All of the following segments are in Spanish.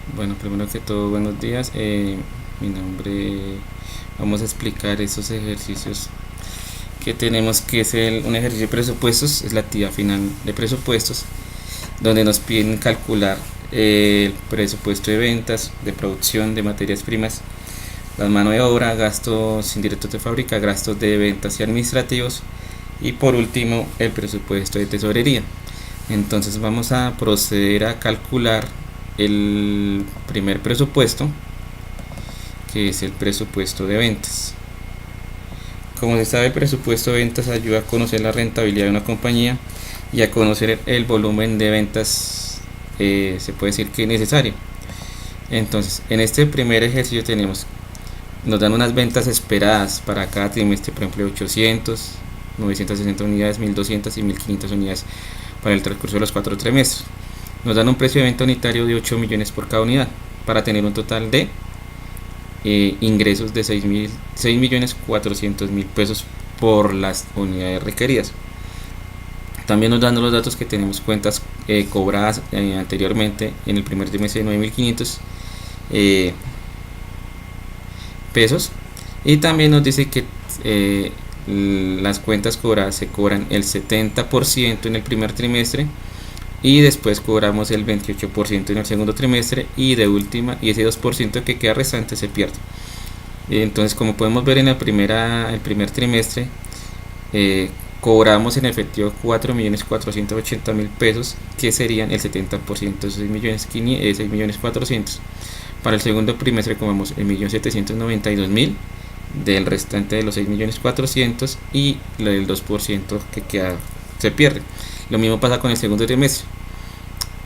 Bueno, primero que todo, buenos días. Mi nombre, vamos a explicar esos ejercicios que tenemos, que es un ejercicio de presupuestos, es la actividad final de presupuestos, donde nos piden calcular el presupuesto de ventas, de producción de materias primas, la mano de obra, gastos indirectos de fábrica, gastos de ventas y administrativos, y por último el presupuesto de tesorería. Entonces vamos a proceder a calcular el primer presupuesto, que es el presupuesto de ventas. Como se sabe, el presupuesto de ventas ayuda a conocer la rentabilidad de una compañía y a conocer el volumen de ventas, se puede decir que es necesario. Entonces, en este primer ejercicio nos dan unas ventas esperadas para cada trimestre, por ejemplo, 800, 960 unidades, 1200 y 1500 unidades para el transcurso de los 4 trimestres. Nos dan un precio de venta unitario de 8 millones por cada unidad, para tener un total de ingresos de 6.400.000 pesos por las unidades requeridas. También nos dan los datos que tenemos cuentas cobradas anteriormente en el primer trimestre de 9.500 pesos, y también nos dice que las cuentas cobradas se cobran el 70% en el primer trimestre, y después cobramos el 28% en el segundo trimestre, y de última, y ese 2% que queda restante se pierde. Entonces, como podemos ver, en el primer trimestre cobramos en efectivo 4.480.000 pesos, que serían el 70% de 6.400.000. Para el segundo trimestre cobramos el 1.792.000 del restante de los 6.400.000, y el 2% que queda se pierde. Lo mismo pasa con el segundo trimestre.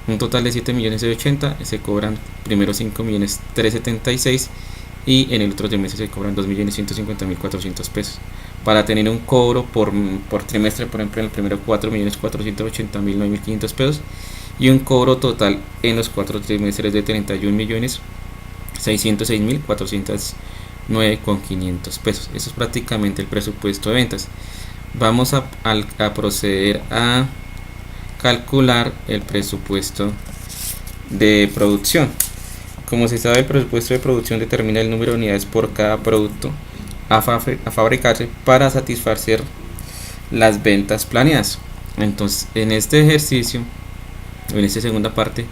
Un total de 7.080.000, se cobran primero 5.376.000, y en el otro trimestre se cobran 2.150.400 pesos. Para tener un cobro por trimestre, por ejemplo, en el primero 4.480.000, 9.500 pesos, y un cobro total en los 4 trimestres de 31.606.409.500 pesos. Eso es prácticamente el presupuesto de ventas. Vamos a proceder a calcular el presupuesto de producción. Como se sabe, el presupuesto de producción determina el número de unidades por cada producto a fabricarse para satisfacer las ventas planeadas. Entonces, en este ejercicio, en esta segunda parte,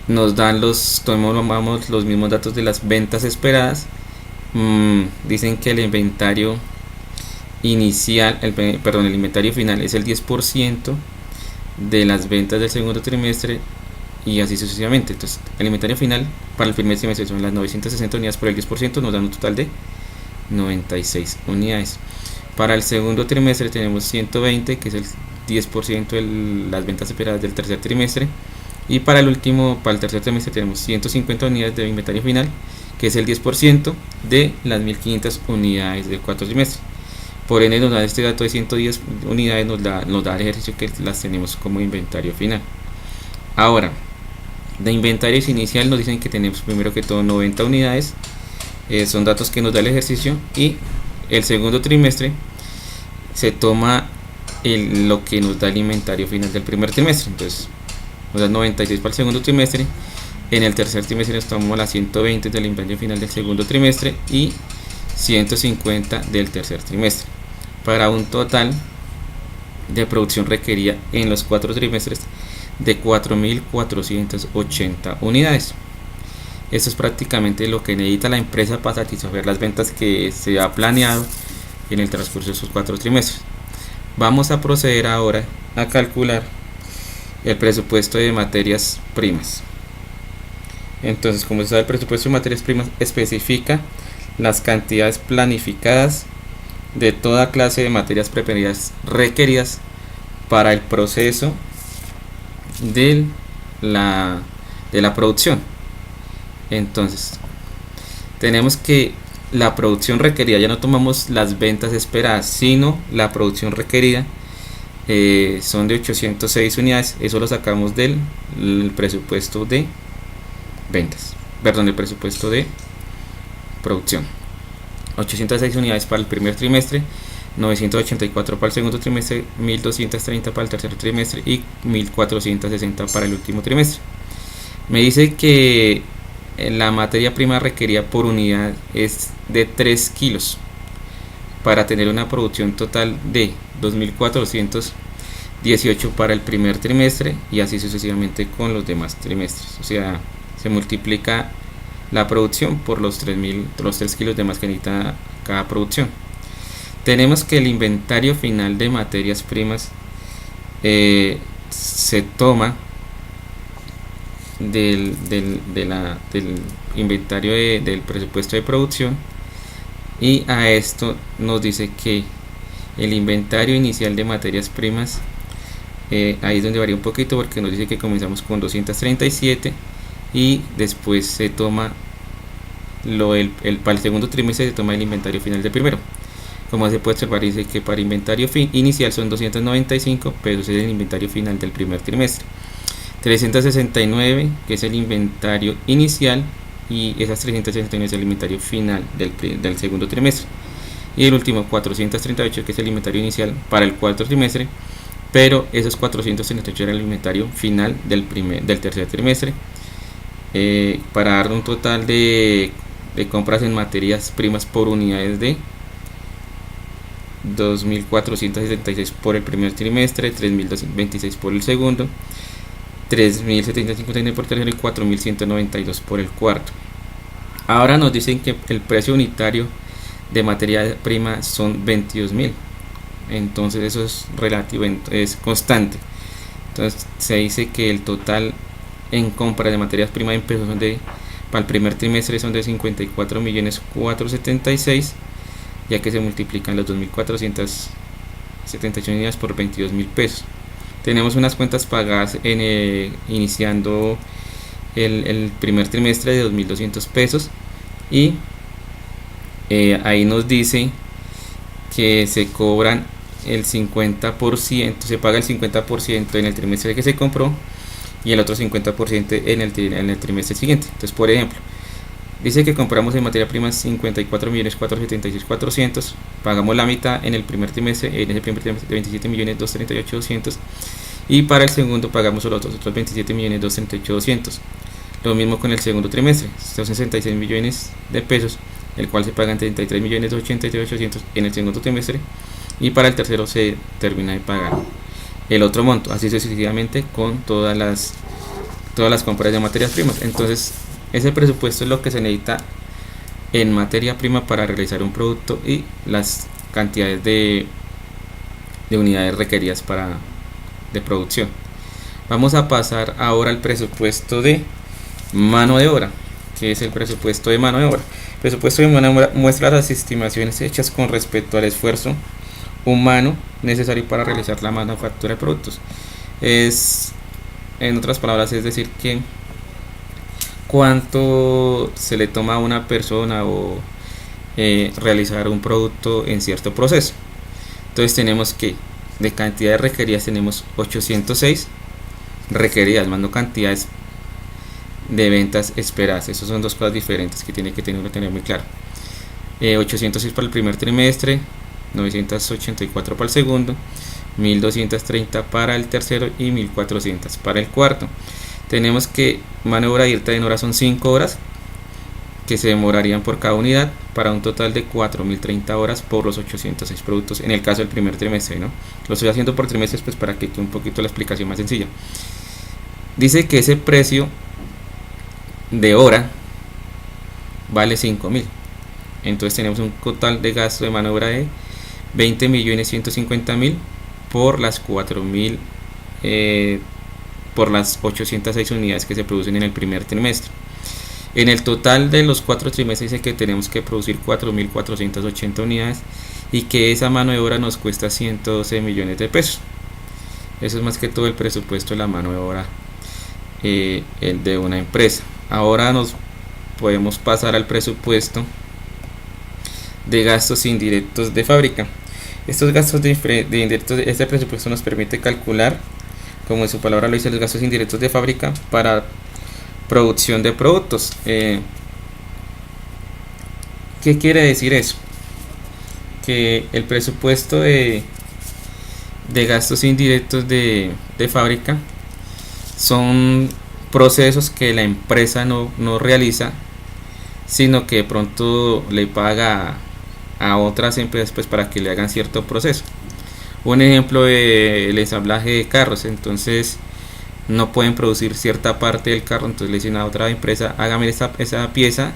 nos dan tomamos los mismos datos de las ventas esperadas. Dicen que el inventario inicial, el inventario final es el 10% de las ventas del segundo trimestre, y así sucesivamente. Entonces, el inventario final para el primer trimestre son las 960 unidades por el 10%, nos dan un total de 96 unidades. Para el segundo trimestre tenemos 120, que es el 10% de las ventas esperadas del tercer trimestre, y para el tercer trimestre tenemos 150 unidades de inventario final, que es el 10% de las 1500 unidades del cuarto trimestre. Por ende, nos da este dato de 110 unidades, nos da el ejercicio que las tenemos como inventario final. Ahora, de inventarios inicial nos dicen que tenemos primero que todo 90 unidades, son datos que nos da el ejercicio, y el segundo trimestre se toma lo que nos da el inventario final del primer trimestre. Entonces nos da 96 para el segundo trimestre. En el tercer trimestre nos tomamos las 120 del inventario final del segundo trimestre y 150 del tercer trimestre, para un total de producción requerida en los 4 trimestres de 4.480 unidades. Esto es prácticamente lo que necesita la empresa para satisfacer las ventas que se ha planeado en el transcurso de esos 4 trimestres. Vamos a proceder ahora a calcular el presupuesto de materias primas. Entonces, como se sabe, el presupuesto de materias primas especifica las cantidades planificadas de toda clase de materias preferidas requeridas para el proceso de la producción. Entonces, tenemos que la producción requerida, ya no tomamos las ventas esperadas, sino la producción requerida, son de 806 unidades. Eso lo sacamos del presupuesto de ventas, perdón, del presupuesto de producción. 806 unidades para el primer trimestre, 984 para el segundo trimestre, 1230 para el tercer trimestre y 1460 para el último trimestre. Me dice que la materia prima requerida por unidad es de 3 kilos para tener una producción total de 2.418 para el primer trimestre y así sucesivamente con los demás trimestres. O sea, se multiplica la producción por los 3 kilos de más que necesita cada producción. Tenemos que el inventario final de materias primas se toma del inventario del presupuesto de producción, y a esto nos dice que el inventario inicial de materias primas, ahí es donde varía un poquito porque nos dice que comenzamos con 237 y después se toma para el segundo trimestre se toma el inventario final del primero. Como se puede observar, dice que para inventario inicial son 295 pesos, es el inventario final del primer trimestre, 369 que es el inventario inicial, y esas 369 es el inventario final del segundo trimestre, y el último 438 que es el inventario inicial para el cuarto trimestre, pero esos 438 era el inventario final del tercer trimestre, para dar un total de compras en materias primas por unidades de 2.476 por el primer trimestre, 3.226 por el segundo, 3.759 por el tercero y 4.192 por el cuarto. Ahora nos dicen que el precio unitario de materia prima son 22.000, entonces eso es relativo, es constante. Entonces se dice que el total en compra de materias primas en pesos para el primer trimestre son de 54.476, ya que se multiplican los 2.478 unidades por 22.000 pesos. Tenemos unas cuentas pagadas iniciando el primer trimestre de 2.200 pesos, y ahí nos dice que se cobran el 50%, se paga el 50% en el trimestre que se compró y el otro 50% en el trimestre siguiente. Entonces, por ejemplo, dice que compramos en materia prima 54.476.400, pagamos la mitad en el primer trimestre, en ese primer trimestre de 27.238.200, y para el segundo pagamos los otros 27.238.200. Lo mismo con el segundo trimestre, son 66 millones de pesos, el cual se pagan 33.283.800 en el segundo trimestre, y para el tercero se termina de pagar el otro monto, así sucesivamente con todas las compras de materias primas. Entonces, ese presupuesto es lo que se necesita en materia prima para realizar un producto y las cantidades de unidades requeridas de producción. Vamos a pasar ahora al presupuesto de mano de obra. ¿Qué es el presupuesto de mano de obra? El presupuesto de mano de obra muestra las estimaciones hechas con respecto al esfuerzo humano necesario para realizar la manufactura de productos. En otras palabras, es decir, que cuánto se le toma a una persona o realizar un producto en cierto proceso. Entonces tenemos que de cantidades requeridas tenemos 806 requeridas, más no cantidades de ventas esperadas. Esas son dos cosas diferentes que tiene que tener muy claro. 806 para el primer trimestre, 984 para el segundo, 1230 para el tercero y 1400 para el cuarto. Tenemos que mano de obra directa en horas son 5 horas que se demorarían por cada unidad, para un total de 4030 horas por los 806 productos en el caso del primer trimestre, ¿no? Lo estoy haciendo por trimestres pues para que quede un poquito la explicación más sencilla. Dice que ese precio de hora vale 5.000, entonces tenemos un total de gasto de mano de obra de 20.150.000 por las 4.000 por las 806 unidades que se producen en el primer trimestre. En el total de los 4 trimestres dice que tenemos que producir 4.480 unidades y que esa mano de obra nos cuesta 112 millones de pesos. Eso es más que todo el presupuesto de la mano de obra el de una empresa. Ahora nos podemos pasar al presupuesto de gastos indirectos de fábrica. Estos gastos indirectos, este presupuesto nos permite calcular, como su palabra lo dice, los gastos indirectos de fábrica para producción de productos. ¿Qué quiere decir eso? Que el presupuesto de gastos indirectos de fábrica son procesos que la empresa no realiza, sino que de pronto le paga a otras empresas pues para que le hagan cierto proceso. Un ejemplo de el ensamblaje de carros, entonces no pueden producir cierta parte del carro, entonces le dicen a otra empresa, hágame esa pieza,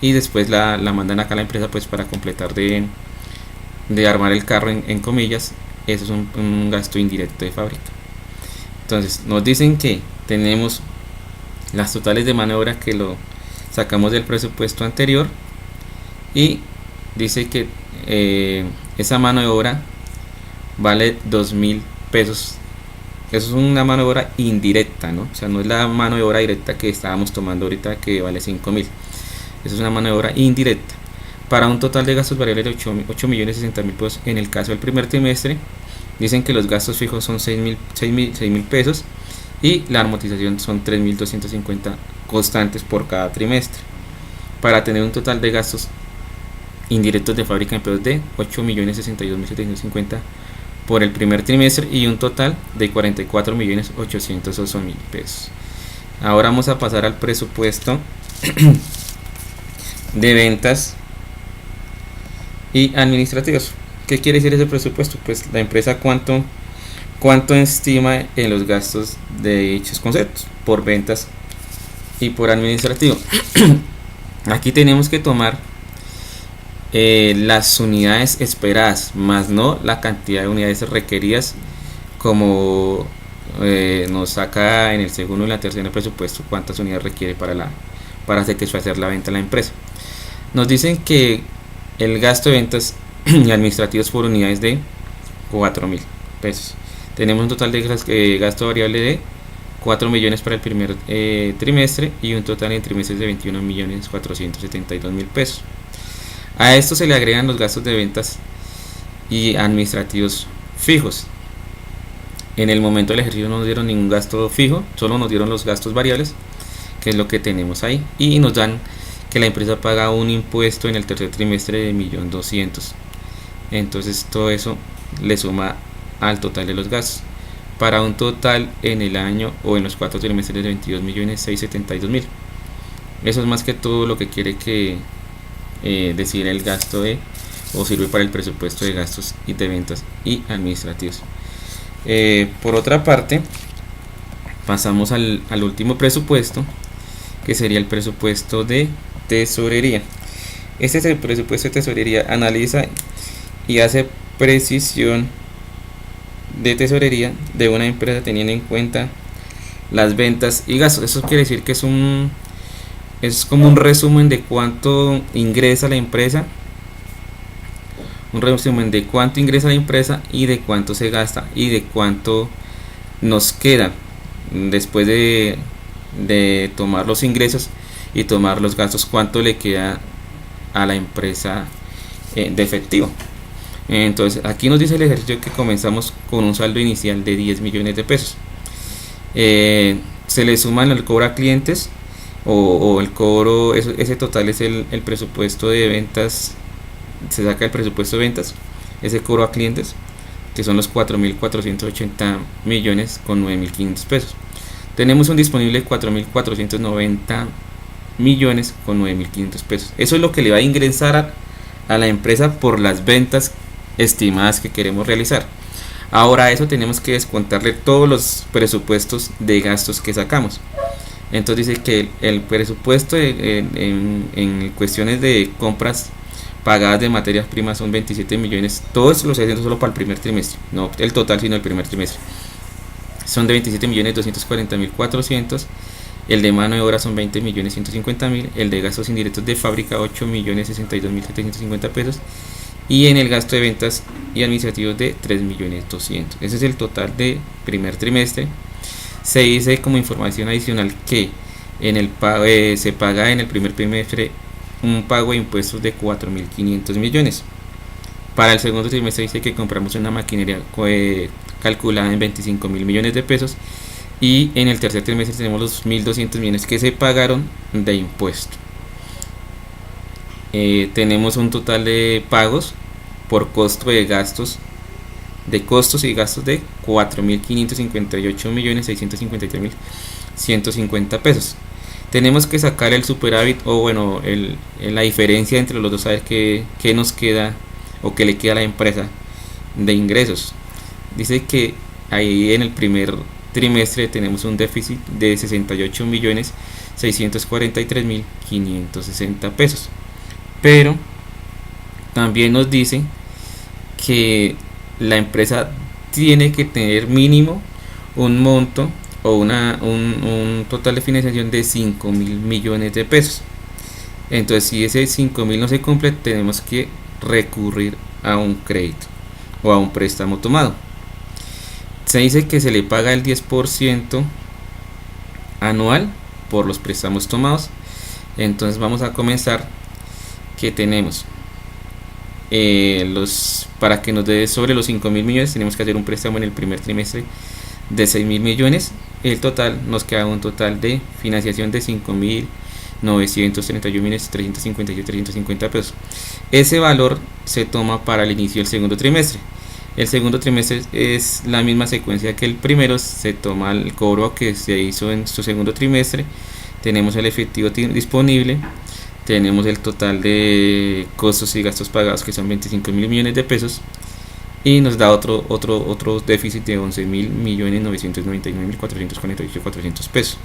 y después la mandan acá a la empresa pues para completar de armar el carro en comillas. Eso es un gasto indirecto de fábrica. Entonces nos dicen que tenemos las totales de mano de obra que lo sacamos del presupuesto anterior, y dice que esa mano de obra vale 2.000 pesos. Eso es una mano de obra indirecta, ¿no? O sea, no es la mano de obra directa que estábamos tomando ahorita que vale 5.000. Eso es una mano de obra indirecta. Para un total de gastos variables de 8.060.000 pesos en el caso del primer trimestre. Dicen que los gastos fijos son 6.000 pesos y la amortización son 3.250 constantes por cada trimestre, para tener un total de gastos indirectos de fábrica en pesos de 8.062.750 por el primer trimestre y un total de 44.808.000 pesos. Ahora vamos a pasar al presupuesto de ventas y administrativos. ¿Qué quiere decir ese presupuesto? Pues la empresa cuánto estima en los gastos de dichos conceptos por ventas y por administrativo. Aquí tenemos que tomar las unidades esperadas, más no la cantidad de unidades requeridas, como nos saca en el segundo y la tercera presupuesto cuántas unidades requiere para satisfacer la venta a la empresa. Nos dicen que el gasto de ventas y administrativos por unidades de 4.000 pesos. Tenemos un total de gasto variable de 4 millones para el primer trimestre y un total en trimestres de 21.472.000 pesos. A esto se le agregan los gastos de ventas y administrativos fijos. En el momento del ejercicio no nos dieron ningún gasto fijo, solo nos dieron los gastos variables, que es lo que tenemos ahí, y nos dan que la empresa paga un impuesto en el tercer trimestre de 1.200.000. Entonces todo eso le suma al total de los gastos, para un total en el año o en los 4 trimestres de 22.672.000. Eso es más que todo lo que quiere que decir el gasto o sirve para el presupuesto de gastos y de ventas y administrativos. Por otra parte, pasamos al último presupuesto, que sería el presupuesto de tesorería. Este es el presupuesto de tesorería. Analiza y hace precisión de tesorería de una empresa teniendo en cuenta las ventas y gastos. Eso quiere decir que es como un resumen de cuánto ingresa la empresa, y de cuánto se gasta y de cuánto nos queda después de tomar los ingresos y tomar los gastos, cuánto le queda a la empresa de efectivo. Entonces aquí nos dice el ejercicio que comenzamos con un saldo inicial de 10 millones de pesos. Se le suman el cobro a clientes o el cobro, ese total es el presupuesto de ventas. Se saca el presupuesto de ventas, ese cobro a clientes, que son los 4.480 millones con 9.500 pesos. Tenemos un disponible de 4.490 millones con 9.500 pesos. Eso es lo que le va a ingresar a la empresa por las ventas estimadas que queremos realizar. Ahora a eso tenemos que descontarle todos los presupuestos de gastos que sacamos. Entonces dice que el presupuesto en cuestiones de compras pagadas de materias primas son 27 millones. Todo esto lo estoy haciendo solo para el primer trimestre, no el total sino el primer trimestre. Son de 27.240.400. El de mano de obra son 20.150.000. El de gastos indirectos de fábrica 8.062.750 pesos. Y en el gasto de ventas y administrativos de 3.200.000. Ese es el total de primer trimestre. Se dice como información adicional que en el se paga en el primer trimestre un pago de impuestos de 4.500 millones. Para el segundo trimestre dice que compramos una maquinaria calculada en 25.000 millones de pesos. Y en el tercer trimestre tenemos los 1.200 millones que se pagaron de impuesto. Tenemos un total de pagos por costo de gastos, de costos y gastos de 4.558.653.000 150 pesos. Tenemos que sacar el superávit o bueno, la diferencia entre los dos, a ver qué nos queda o qué le queda a la empresa de ingresos. Dice que ahí en el primer trimestre tenemos un déficit de 68.643.560 pesos, pero también nos dice que la empresa tiene que tener mínimo un monto o un total de financiación de 5.000 millones de pesos. Entonces, si ese 5.000 no se cumple, tenemos que recurrir a un crédito o a un préstamo tomado. Se dice que se le paga el 10% anual por los préstamos tomados. Entonces vamos a comenzar, que tenemos para que nos dé sobre los 5.000 millones, tenemos que hacer un préstamo en el primer trimestre de 6.000 millones. El total nos queda un total de financiación de 5.931.357.350 pesos. Ese valor se toma para el inicio del segundo trimestre. El segundo trimestre es la misma secuencia que el primero, se toma el cobro que se hizo en su segundo trimestre, tenemos el efectivo disponible, tenemos el total de costos y gastos pagados que son 25.000 millones de pesos y nos da otro déficit de 11.999.448.400 pesos.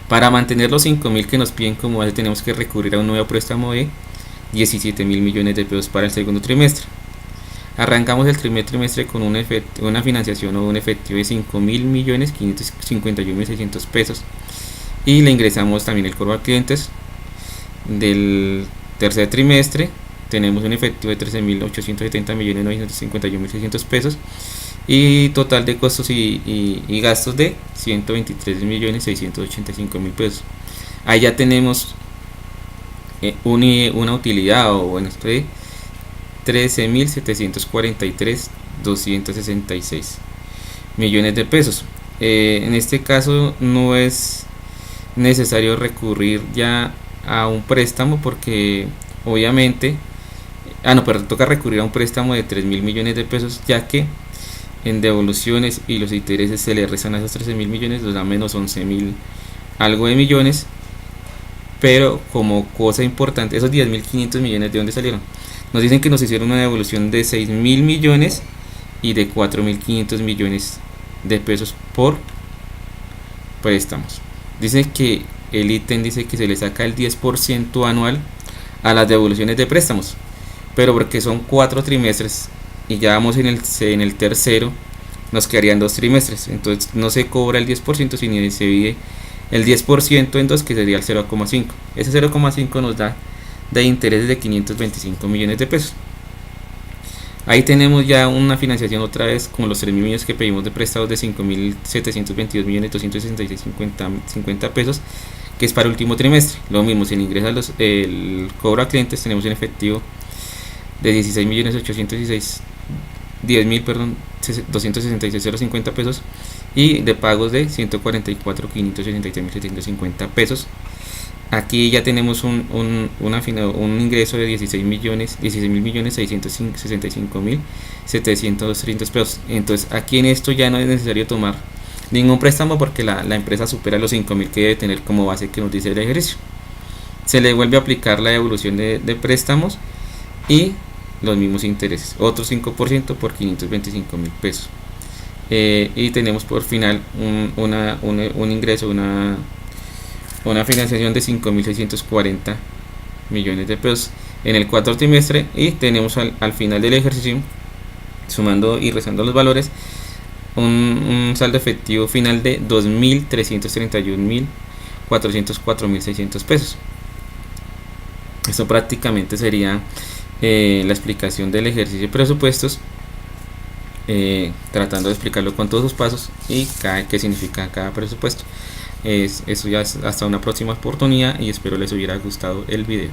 Para mantener los 5.000 que nos piden como base, tenemos que recurrir a un nuevo préstamo de 17.000 millones de pesos para el segundo trimestre. Arrancamos el primer trimestre con una financiación o un efectivo de 5.551.600 pesos y le ingresamos también el cobro a clientes. Del tercer trimestre tenemos un efectivo de 13.870.951.600 pesos y total de costos y gastos de 123.685.000 pesos. Ahí ya tenemos una utilidad o bueno, 13.743.266 millones de pesos. En este caso no es necesario recurrir ya a un préstamo porque obviamente pero toca recurrir a un préstamo de 3.000 millones de pesos, ya que en devoluciones y los intereses se le restan a esos 13.000 millones, los da menos 11.000 algo de millones. Pero como cosa importante, esos 10.500 millones, ¿de dónde salieron? Nos dicen que nos hicieron una devolución de 6.000 millones y de 4.500 millones de pesos por préstamos. Dice que el ítem dice que se le saca el 10% anual a las devoluciones de préstamos, pero porque son 4 trimestres y ya vamos en el tercero, nos quedarían 2 trimestres, entonces no se cobra el 10%, sino se divide el 10% en 2, que sería el 0,5. Ese 0,5 nos da de intereses de 525 millones de pesos. Ahí tenemos ya una financiación otra vez con los 3.000 millones que pedimos de prestados de 5.722.266.50 pesos, que es para el último trimestre. Lo mismo, si ingresa el cobro a clientes, tenemos un efectivo de 266.050 pesos y de pagos de 144.583.750 pesos. Aquí ya tenemos un ingreso de 16.665.730 pesos. Entonces aquí en esto ya no es necesario tomar ningún préstamo porque la empresa supera los 5.000 que debe tener como base que nos dice el ejercicio. Se le vuelve a aplicar la devolución de préstamos y los mismos intereses, otro 5% por 525.000 pesos. Y tenemos por final un ingreso, una financiación de 5.640 millones de pesos en el cuarto trimestre, y tenemos al final del ejercicio, sumando y restando los valores, un saldo efectivo final de 2.331.404.600 pesos. Esto prácticamente sería la explicación del ejercicio de presupuestos, tratando de explicarlo con todos sus pasos y qué significa cada presupuesto. Eso ya es hasta una próxima oportunidad y espero les hubiera gustado el video.